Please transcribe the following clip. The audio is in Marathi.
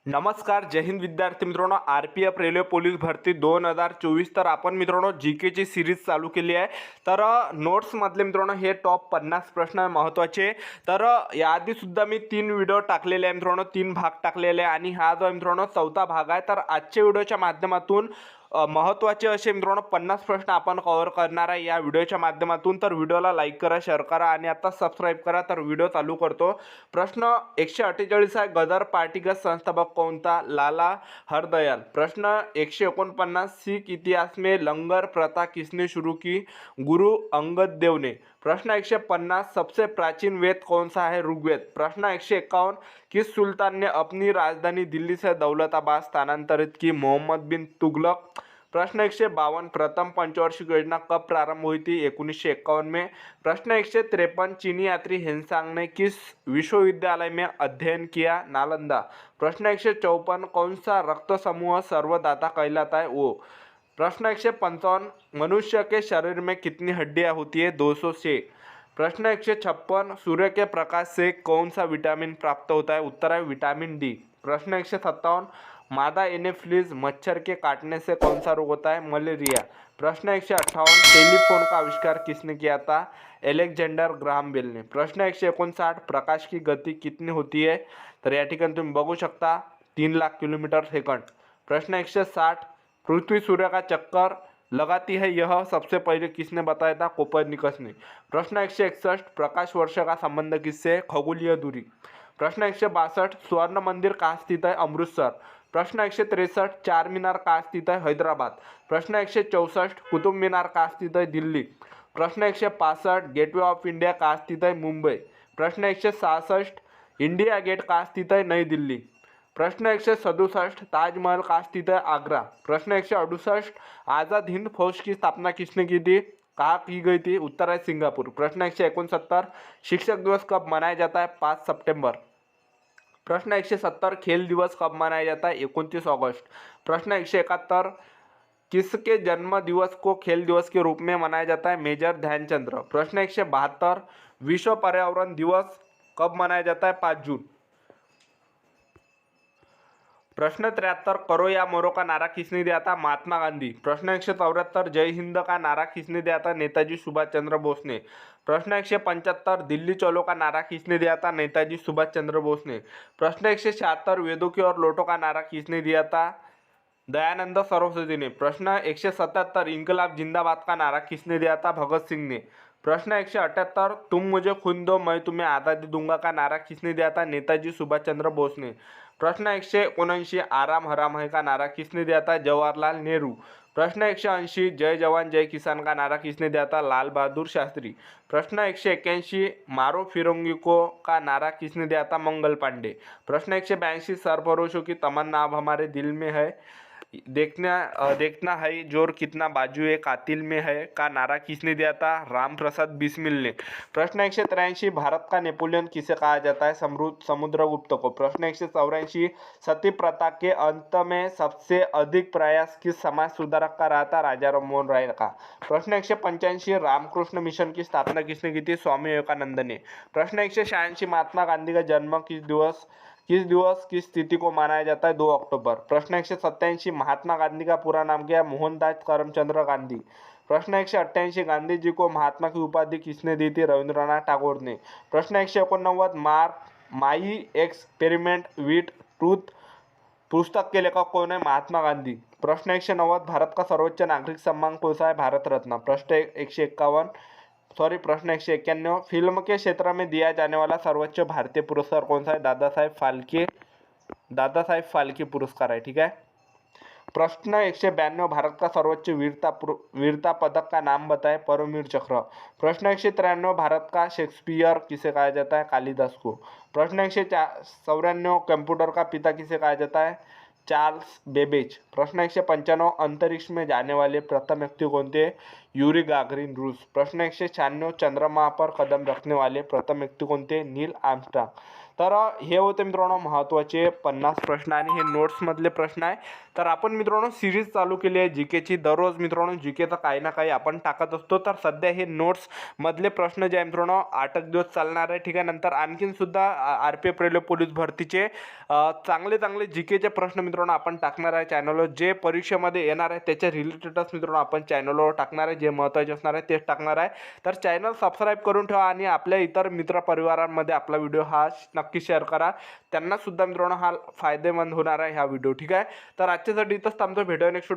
नमस्कार. जय हिंद विद्यार्थी मित्रांनो. आर-पी-एफ रेल्वे पोलीस भरती 2024 तर आपण मित्रांनो जी-केची सिरीज चालू केली आहे. तर नोट्समधले मित्रांनो हे टॉप 50 प्रश्न महत्त्वाचे. तर याआधीसुद्धा मी 3 व्हिडिओ टाकलेले आहे मित्रांनो, 3 भाग टाकलेले आहे आणि हा जो आहे मित्रांनो 4था भाग आहे. तर आजच्या व्हिडिओच्या माध्यमातून महत्त्वाचे असे मित्रांनो 50 प्रश्न आपण कव्हर करणार आहे या व्हिडिओच्या माध्यमातून. तर व्हिडिओला लाईक करा, शेअर करा आणि आता सबस्क्राईब करा. तर व्हिडिओ चालू करतो. प्रश्न 148 आहे. गदर पार्टीगत संस्थापक कोणता? लाला हरदयाल. प्रश्न 149, सिख इतिहास में लंगर प्रथा किसने शुरू की? गुरु अंगद देव ने. प्रश्न 150, सबसे प्राचीन वेद कौन सा है? ऋग्वेद. प्रश्न 151, किस सुल्तान ने अपनी राजधानी दिल्ली से दौलताबाद स्थानांतरित की? मोहम्मद बिन तुगलक. प्रश्न 152, प्रथम पंचवार्षिक योजना कब प्रारंभ हुई थी? 1951 में. प्रश्न 153, चीनी यात्री हेनसांग ने किस विश्वविद्यालय में अध्ययन किया? नालंदा. प्रश्न 154, कौन सा रक्त समूह सर्वदाता कहलाता है? वो. प्रश्न 155, मनुष्य के शरीर में कितनी हड्डियां होती है? 200 से. प्रश्न 156, सूर्य के प्रकाश से कौन सा विटामिन प्राप्त होता है? उत्तर है विटामिन डी. प्रश्न 157, मादा एनोफिलीज मच्छर के काटने से कौन सा रोग होता है? मलेरिया. प्रश्न 158, टेलीफोन का आविष्कार किसने किया था? अलेक्झांडर ग्राहम बेल ने. प्रश्न 159, प्रकाश की गति कितनी होती है? तर या ठिकाणी तुम्ही बघू शकता 3 लाख किलोमीटर सेकंड. प्रश्न 160, पृथ्वी सूर्य का चक्कर लगाती है, यह सबसे पहले किसने बताया था? कोपर्निकस ने. प्रश्न 161, प्रकाश वर्ष का संबंध किससे? खगोलीय दूरी. प्रश्न 162, स्वर्ण मंदिर कहाँ स्थित है? अमृतसर. प्रश्न 163, चार मीनार कहाँ स्थित है? हैदराबाद. प्रश्न 164, कुतुब मीनार कहाँ स्थित है? दिल्ली. प्रश्न 165, गेटवे ऑफ इंडिया कहाँ स्थित है? मुंबई. प्रश्न 166, इंडिया गेट कहाँ स्थित है? नई दिल्ली. प्रश्न 167, ताजमहल कहाँ स्थित है? आगरा. प्रश्न 168, आज़ाद हिंद फौज की स्थापना किसने की थी? कहाँ की गई थी? उत्तर है सिंगापुर. प्रश्न 169, शिक्षक दिवस कब मनाया जाता है? 5 सितंबर. प्रश्न 170, खेल दिवस कब मनाया जाता है? 29 अगस्त. प्रश्न 171, किसके जन्म दिवस को खेल दिवस के रूप में मनाया जाता है? मेजर ध्यानचंद. प्रश्न 172, विश्व पर्यावरण दिवस कब मनाया जाता है? 5 जून. प्रश्न 73, करो या मरो का नारा किसने दिया था? महात्मा गांधी. प्रश्न 174, जय हिंद का नारा किसने दिया था? नेताजी सुभाष चंद्र बोस ने. प्रश्न 175, दिल्ली चलो का नारा किसने दिया था? नेताजी सुभाष चंद्र बोस ने. प्रश्न 176, वेदों की और लौटो का नारा किसने दिया था? दयानंद सरस्वती ने. प्रश्न 177, इनकलाब जिंदाबाद का नारा किसने दिया था? भगत सिंह ने. प्रश्न 178, तुम मुझे खून दो मैं तुम्हें आज़ादी दूंगा का नारा किसने दिया था? नेताजी सुभाष चंद्र बोस ने. प्रश्न 179, आराम हराम है का नारा किसने दिया था? जवाहरलाल नेहरू. प्रश्न 180, जय जवान जय किसान का नारा किसने दिया था? लाल बहादुर शास्त्री. प्रश्न 181, मारो फिरंगी को का नारा किसने दिया था? मंगल पांडे. प्रश्न 182, सरफरोशों की तमन्ना अब हमारे दिल में है, देखना है जोर कितना बाजुए कातिल में है का नारा किसने दिया था? राम प्रसाद बिस्मिल ने. प्रश्न 183, भारत का नेपोलियन किसे कहा जाता है? समुद्रगुप्त को. प्रश्न 184, सती प्रथा के अंत में सबसे अधिक प्रयास किस समाज सुधारक का रहा था? राजा राममोहन राय का. प्रश्न 185, रामकृष्ण मिशन की स्थापना किसने की थी? स्वामी विवेकानंद ने. प्रश्न 186, महात्मा गांधी का जन्म किस दिवस किस तिथि को मनाया जाता है? 2 अक्टूबर. प्रश्न 187, महात्मा गांधी का पूरा नाम क्या है? मोहनदास करमचंद गांधी. प्रश्न 188, गांधी जी को महात्मा की उपाधि किसने दी थी? रविंद्रनाथ टैगोर ने. प्रश्न 189, माई एक्सपेरिमेंट विथ ट्रूथ पुस्तक के लेखक कौन है? महात्मा गांधी. प्रश्न 190, भारत का सर्वोच्च नागरिक सम्मान कौन सा है? भारत रत्न. प्रश्न 191, फिल्म के क्षेत्र में दिया जाने वाला सर्वोच्च भारतीय पुरस्कार कौन सा है? दादा साहेब फाल्के पुरस्कार है. ठीक है. प्रश्न 192, भारत का सर्वोच्च वीरता पदक का नाम बताएं? परमवीर चक्र. प्रश्न 193, भारत का शेक्सपियर किसे कहा जाता है? कालिदास को. प्रश्न 194, कंप्यूटर का पिता किसे कहा जाता है? Charles Babbage. प्रश्न 195, अंतरिक्ष में जाने वाले प्रथम व्यक्ति कौन थे? यूरी गागरिन, रूस. प्रश्न 196, चंद्रमा पर कदम रखने वाले प्रथम व्यक्ति कौन थे? Neil Armstrong. तर हे होते मित्रांनो महत्त्वाचे 50 प्रश्न आणि हे नोट्समधले प्रश्न आहे. तर आपण मित्रांनो सिरीज चालू केली आहे जी केची. दररोज मित्रांनो जी केचं काही ना काही आपण टाकत असतो. तर सध्या हे नोट्समधले प्रश्न जे आहे मित्रांनो 8 दिवस चालणार आहे, ठीक आहे. नंतर आणखीन सुद्धा RPF रेल्वे पोलीस भरतीचे चांगले चांगले जी केचे प्रश्न मित्रांनो आपण टाकणार आहे चॅनलवर. जे परीक्षेमध्ये येणार आहे त्याच्या रिलेटेडच मित्रांनो आपण चॅनलवर टाकणार आहे. जे महत्त्वाचे असणार आहे तेच टाकणार आहे. तर चॅनल सबस्क्राईब करून ठेवा आणि आपल्या इतर मित्रपरिवारांमध्ये आपला व्हिडिओ हा नक्की शेअर करा. त्यांना सुद्धा मित्रांनो हा फायदेमंद होणार आहे हा व्हिडिओ, ठीक आहे. तर आजच्यासाठी इथंच थांबतो. भेटूया नेक्स्ट